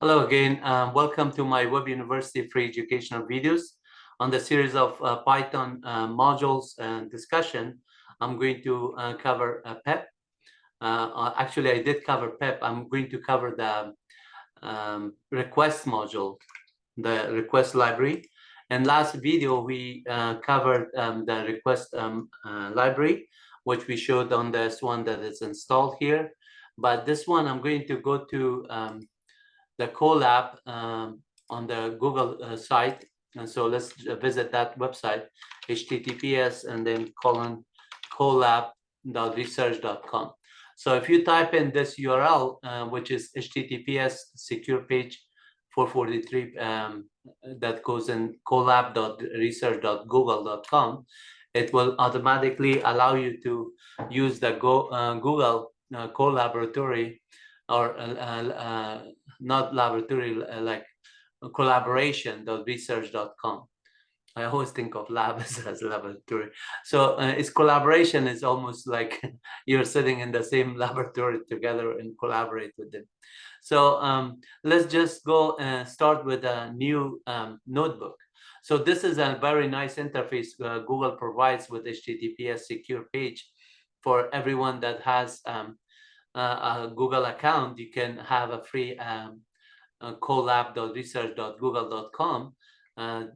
Hello again. Welcome to my Web University free educational videos. On the series of Python modules and discussion, I'm going to cover PEP. Actually, I did cover PEP. I'm going to cover the request module, the request library. And last video, we covered the request library, which we showed on this one that is installed here. But this one, I'm going to go to the Colab on the Google site. And so let's visit that website, https and then colab.research.com. So if you type in this URL, which is https secure page 443 that goes in colab.research.google.com, it will automatically allow you to use the Google Colaboratory or not laboratory, like collaboration.research.com. I always think of lab as laboratory. So its collaboration is almost like you're sitting in the same laboratory together and collaborate with them. So let's just go and start with a new notebook. So this is a very nice interface Google provides with HTTPS secure page for everyone that has a Google account. You can have a free colab.research.google.com,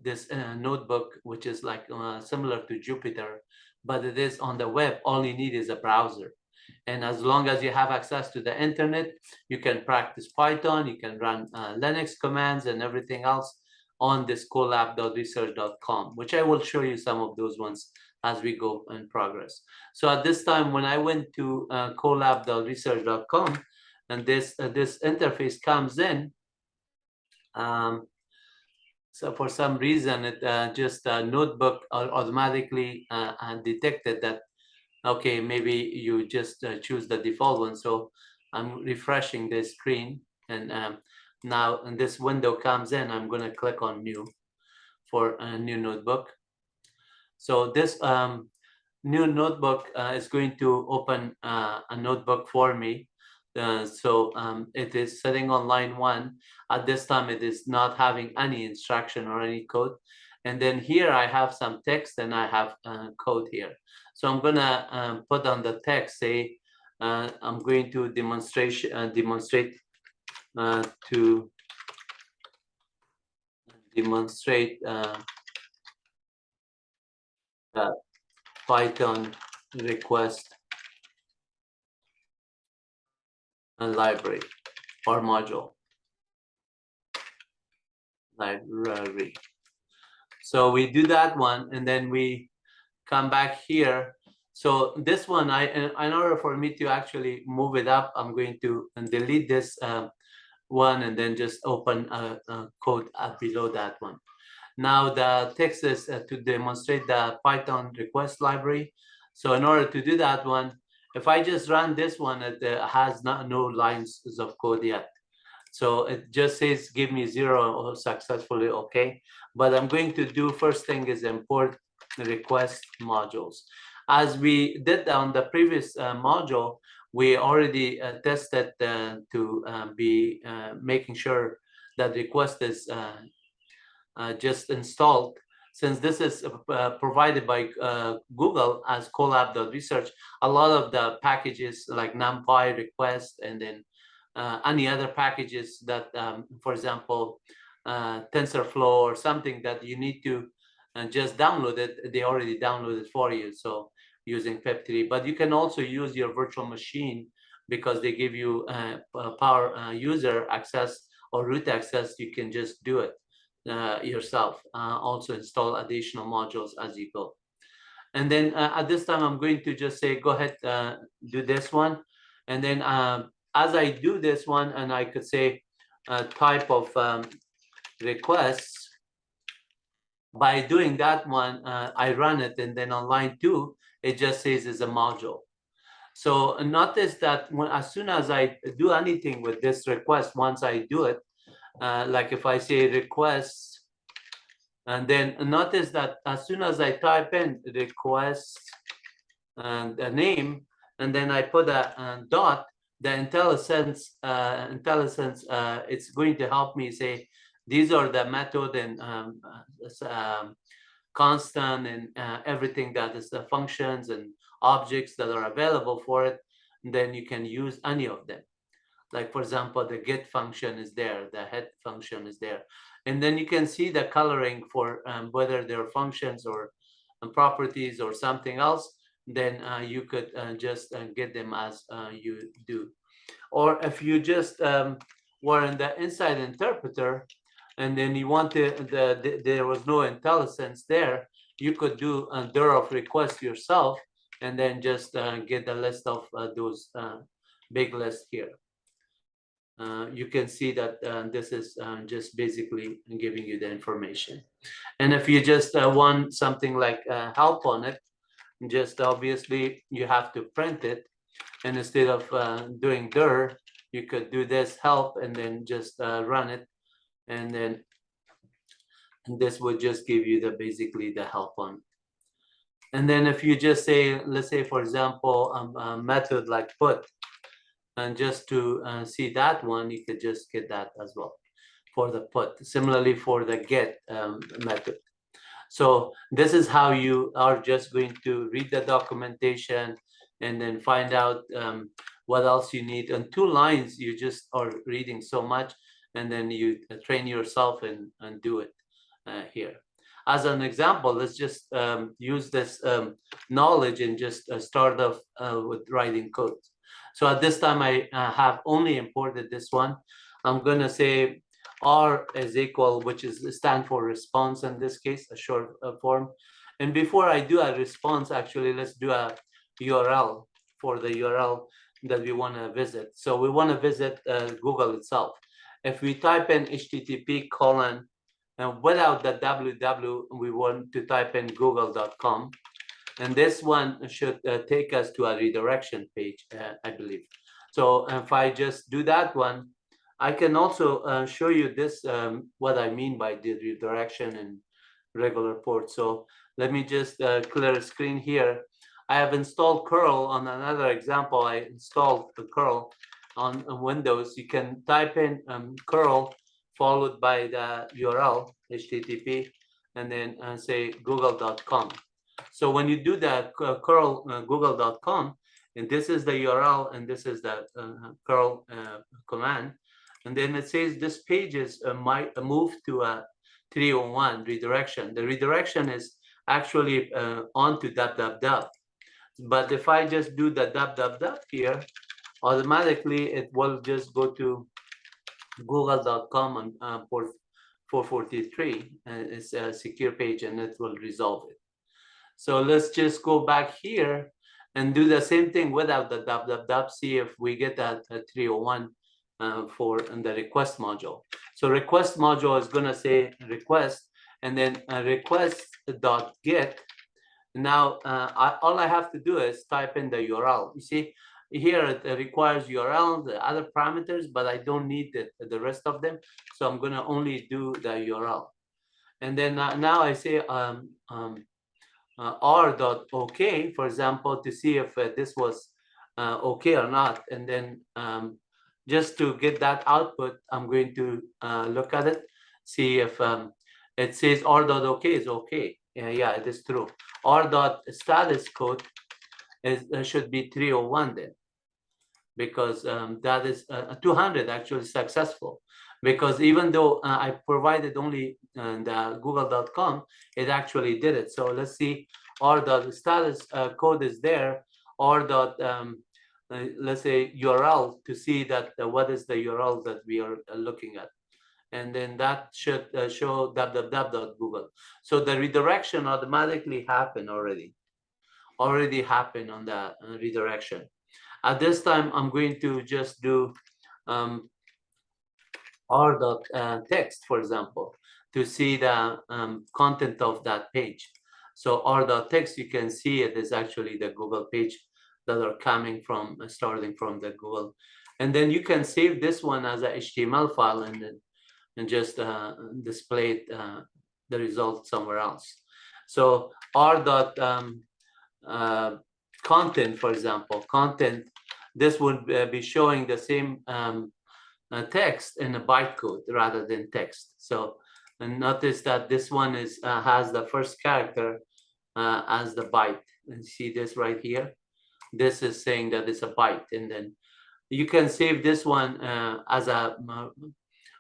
this notebook, which is like similar to Jupyter, but it is on the web. All you need is a browser. And as long as you have access to the internet, you can practice Python, you can run Linux commands and everything else on this colab.research.com, which I will show you some of those ones as we go in progress. So at this time, when I went to colab.research.com, and this interface comes in, so for some reason, it just notebook automatically detected that, okay, maybe you just choose the default one. So I'm refreshing the screen, and now and this window comes in. I'm going to click on new for a new notebook. So this new notebook is going to open a notebook for me. So it is sitting on line 1. At this time, it is not having any instruction or any code. And then here I have some text and I have code here. So I'm gonna put on the text, say, I'm going to demonstrate the Python request library or module library. So we do that one, and then we come back here. So this one, in order for me to actually move it up, I'm going to delete this one and then just open a code below that one. Now the text is to demonstrate the Python request library. So in order to do that one, if I just run this one, it has no lines of code yet. So it just says give me 0 or successfully okay. But I'm going to do first thing is import request modules. As we did on the previous module, we already tested to be making sure that request is just installed. Since this is provided by Google as colab.research, a lot of the packages like NumPy request and then any other packages that, for example, TensorFlow or something that you need to just download it, they already downloaded for you. So using pep3, but you can also use your virtual machine because they give you power user access or root access. You can just do it yourself. Also install additional modules as you go. And then at this time, I'm going to just say, go ahead, do this one. And then as I do this one, and I could say type of requests, by doing that one, I run it. And then on line 2, it just says it's a module. So notice that as soon as I do anything with this request, once I do it, like if I say request, and then notice that as soon as I type in request and a name, and then I put a dot, the IntelliSense, it's going to help me say, these are the method and constant and everything that is the functions and objects that are available for it. And then you can use any of them. Like, for example, the get function is there, the head function is there. And then you can see the coloring for whether they're functions or properties or something else. Then you could just get them as you do. Or if you just were in the inside interpreter, and then you wanted there was no IntelliSense there, you could do a dir of request yourself, and then just get the list of those big list here. You can see that this is just basically giving you the information. And if you just want something like help on it, just obviously you have to print it. And instead of doing dir, you could do this help and then just run it. And then this would just give you the basically the help on. And then if you just say, let's say, for example, a method like put, and just to see that one, you could just get that as well for the put. Similarly for the get method. So this is how you are just going to read the documentation and then find out what else you need. On 2 lines, you just are reading so much, and then you train yourself and do it here. As an example, let's just use this knowledge and just start off with writing code. So at this time, I have only imported this one. I'm going to say R is equal, which is stand for response in this case, a short form. And before I do a response, actually, let's do a URL for the URL that we want to visit. So we want to visit Google itself. If we type in HTTP colon, without the www, we want to type in google.com. And this one should take us to a redirection page, I believe. So if I just do that one, I can also show you this, what I mean by the redirection and regular port. So let me just clear a screen here. I have installed curl on another example. I installed the curl on Windows. You can type in curl followed by the URL, HTTP, and then say google.com. So when you do that curl google.com, and this is the URL, and this is the curl command, and then it says this page is might move to a 301 redirection. The redirection is actually onto www. But if I just do the www here, automatically it will just go to google.com on port 443, and it's a secure page, and it will resolve it. So let's just go back here and do the same thing without the www, see if we get a 301 for the request module. So request module is going to say request, and then request.get. Now, all I have to do is type in the URL. You see, here it requires URL, the other parameters, but I don't need the rest of them. So I'm going to only do the URL. And then now I say r.ok, for example, to see if this was okay or not. And then just to get that output, I'm going to look at it, see if it says r.ok is okay. Yeah, it is true. R.status code should be 301 then, because that is 200 actually successful. Because even though I provided only the google.com, it actually did it. So let's see, r.status code is there, let's say URL, to see that what is the URL that we are looking at. And then that should show www.google. So the redirection automatically happened already happened on the redirection. At this time, I'm going to just do r.text, for example, to see the content of that page. So r.text, you can see it is actually the Google page that are coming from, starting from the Google. And then you can save this one as a HTML file and then just display the result somewhere else. So r.content, for example, content this would be showing the same text in a bytecode rather than text. So and notice that this one is has the first character as the byte. And see this right here. This is saying that it's a byte, and then you can save this one as a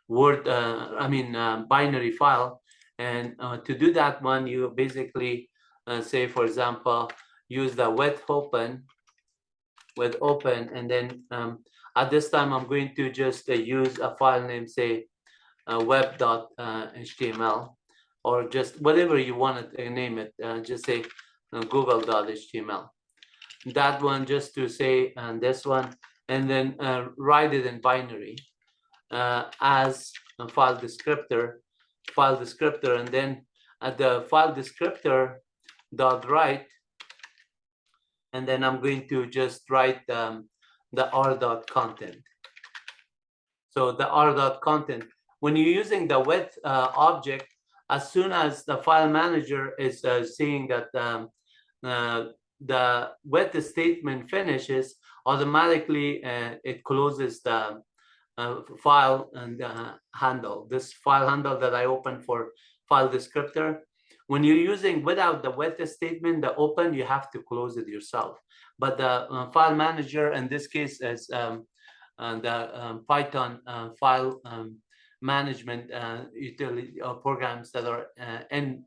word, binary file. And to do that one, you basically say, for example, use the with open, and then at this time, I'm going to just use a file name, say web.html, or just whatever you want to name it. Just say google.html. That one just to say, and this one, and then write it in binary as a file descriptor, and then at the file descriptor dot write, and then I'm going to just write the r dot content. So the r dot content, when you're using the with object, as soon as the file manager is seeing that the with statement finishes, automatically it closes the file and handle. This file handle that I opened for file descriptor. When you're using without the with statement, the open, you have to close it yourself. But the file manager, in this case, is the Python file management utility or programs that are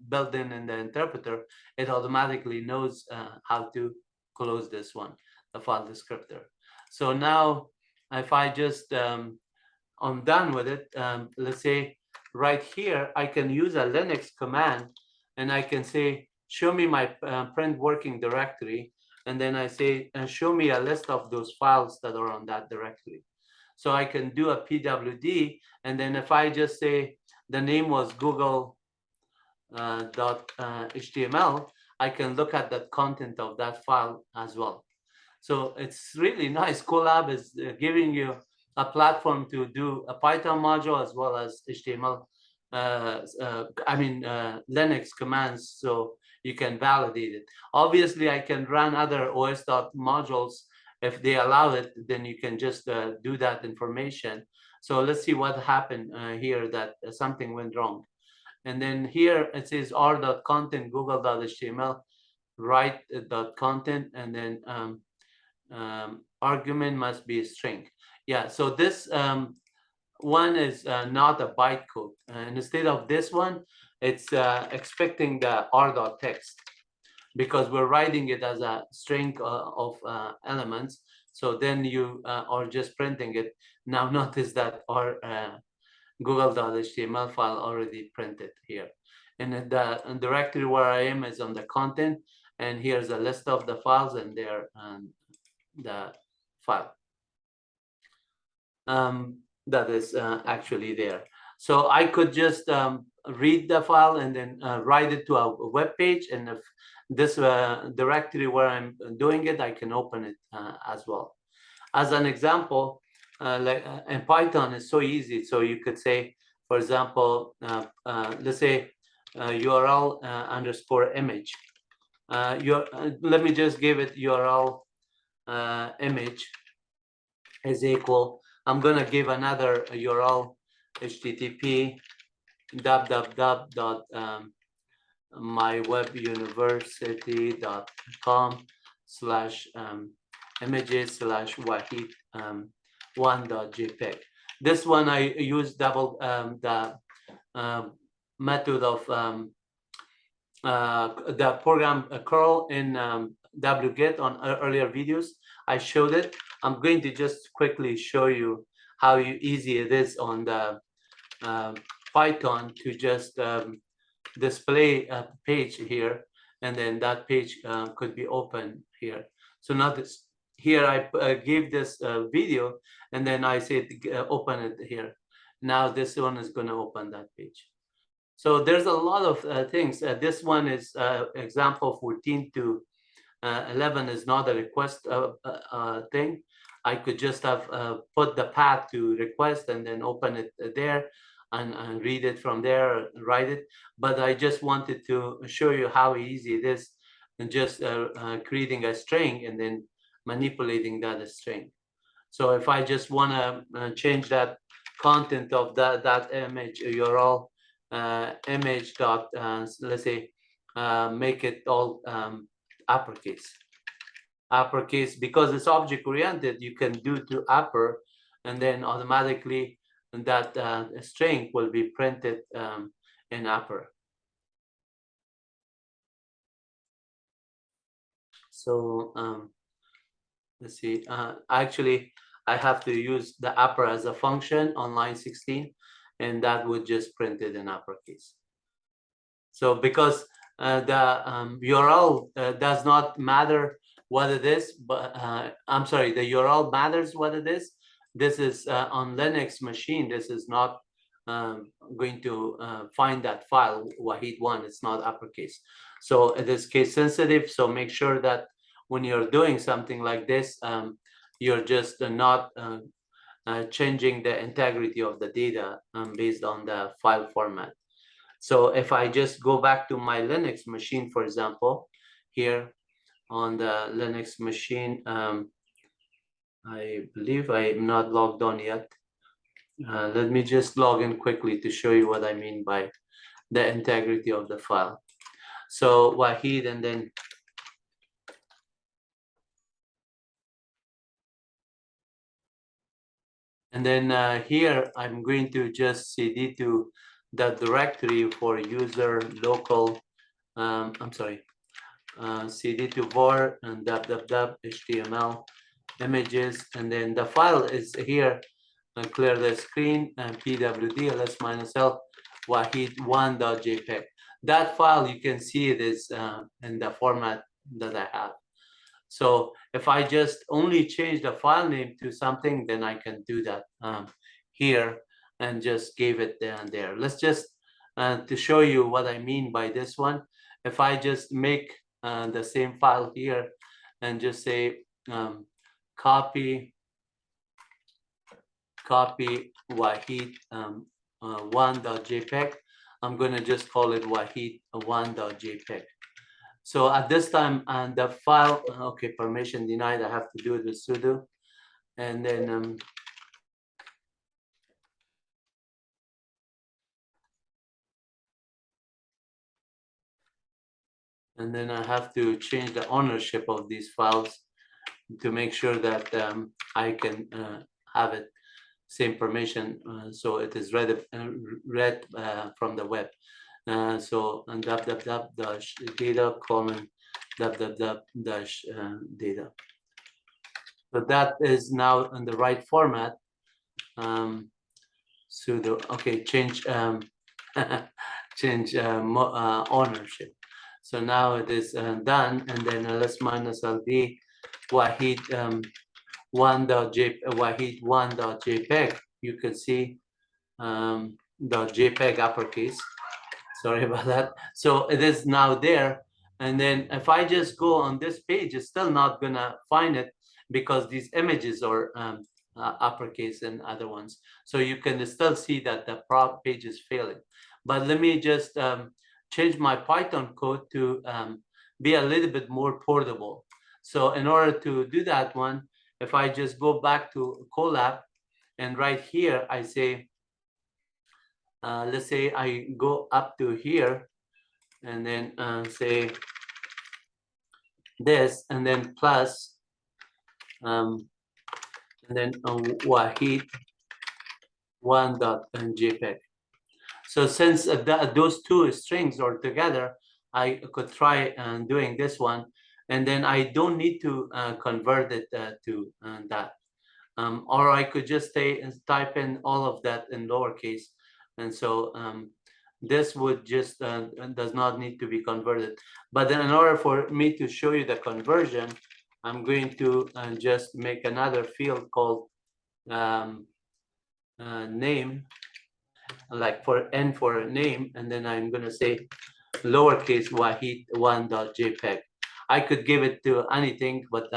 built in the interpreter. It automatically knows how to close this one, the file descriptor. So now, if I just I'm done with it, let's say right here, I can use a Linux command, and I can say, show me my print working directory. And then I say, show me a list of those files that are on that directory. So I can do a PWD. And then if I just say the name was Google .html, I can look at the content of that file as well. So it's really nice. Colab is giving you a platform to do a Python module as well as HTML, Linux commands, so you can validate it. Obviously, I can run other OS modules if they allow it. Then you can just do that information. So let's see what happened here, that something went wrong. And then here it says r.content google.html write.content, and then argument must be a string. Yeah, so this one is not a bytecode. And instead of this one, it's expecting the r.text, because we're writing it as a string of elements. So then you are just printing it. Now notice that our google.html file already printed here. And the directory where I am is on the content, and here's a list of the files, and they're the file that is actually there. So I could just read the file and then write it to a web page, and if this directory where I'm doing it, I can open it as well. As an example, in Python is so easy. So you could say, for example, let's say URL underscore image. Let me just give it URL image is equal. I'm gonna give another URL, http www.mywebuniversity.com/images/wahid1.jpg. This one I use double the method of the program curl in wget on earlier videos. I showed it. I'm going to just quickly show you how easy it is on the Python to just display a page here, and then that page could be open here. So notice here I gave this video, and then I said open it here. Now this one is going to open that page. So there's a lot of things. This one is example 14 to 11 is not a request thing. I could just have put the path to request and then open it there and read it from there, write it. But I just wanted to show you how easy it is, and just creating a string and then manipulating that string. So if I just want to change that content of that image URL, image dot, let's say, make it all uppercase, because it's object oriented, you can do to upper, and then automatically that string will be printed in upper. So let's see, actually I have to use the upper as a function on line 16, and that would just print it in uppercase. So because the URL does not matter what it is, but I'm sorry, the URL matters what it is. This is on Linux machine. This is not going to find that file Wahid1. It's not uppercase. So it is case sensitive. So make sure that when you're doing something like this, you're just not changing the integrity of the data based on the file format. So if I just go back to my Linux machine, for example, here on the Linux machine, I believe I'm not logged on yet. Let me just log in quickly to show you what I mean by the integrity of the file. So Wahid, and then here I'm going to just cd to the directory for user local, I'm sorry, cd to var and html images, and then the file is here, and clear the screen, and pwd ls-l wahid1.jpg. That file, you can see it is in the format that I have. So if I just only change the file name to something, then I can do that here and just give it there. Let's just to show you what I mean by this one. If I just make the same file here and just say copy Wahid 1.jpg, I'm going to just call it Wahid 1.jpg. So at this time, and the file, okay, permission denied, I have to do it with sudo. And then I have to change the ownership of these files to make sure that I can have it same permission, so it is read from the web. So and www-data colon www-data. So that is now in the right format. Sudo, okay, change change ownership. So now it is done, and then ls-ld Wahid 1.jpg. You can see .jpg uppercase. Sorry about that. So it is now there, and then if I just go on this page, it's still not gonna find it because these images are uppercase and other ones. So you can still see that the prop page is failing. But let me just change my Python code to be a little bit more portable. So in order to do that one, if I just go back to Colab, and right here I say, let's say I go up to here, and then say this, and then plus, and then Wahid 1.jpg. So since those two strings are together, I could try doing this one, and then I don't need to convert it to that. Or I could just type in all of that in lowercase, and so this would just does not need to be converted. But then in order for me to show you the conversion, I'm going to just make another field called name, like for n for name, and then I'm going to say lowercase Wahid 1.jpg. I could give it to anything, but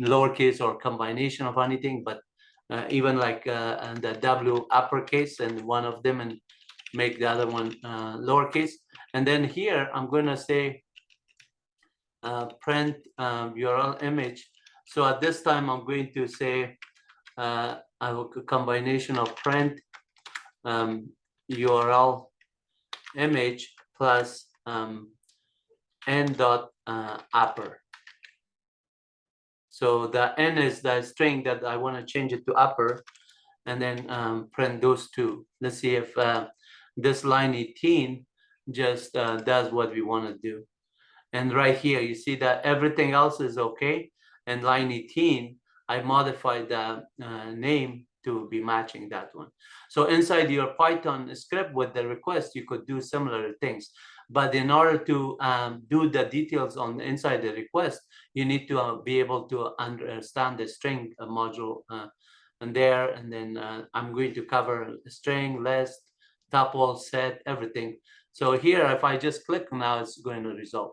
lowercase or combination of anything, but even like and the W uppercase and one of them, and make the other one lowercase. And then here I'm going to say print URL image. So at this time, I'm going to say I have a combination of print URL image plus n dot upper. So the n is the string that I want to change it to upper, and then print those two. Let's see if this line 18 just does what we want to do. And right here, you see that everything else is okay. And line 18, I modified the name to be matching that one. So inside your Python script with the request, you could do similar things. But in order to do the details on inside the request, you need to be able to understand the string module and there. And then I'm going to cover string, list, tuple, set, everything. So here, if I just click now, it's going to resolve.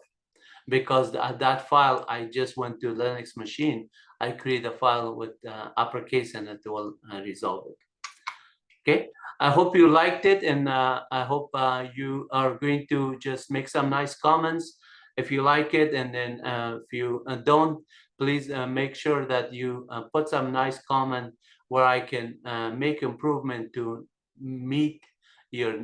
Because that file, I just went to Linux machine, I create a file with uppercase and it will resolve it. Okay, I hope you liked it, and I hope you are going to just make some nice comments if you like it, and then if you don't, please make sure that you put some nice comment where I can make improvement to meet your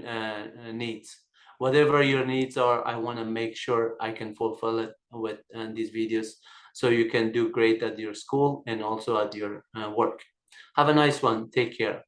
needs. Whatever your needs are, I want to make sure I can fulfill it with these videos, so you can do great at your school and also at your work. Have a nice one. Take care.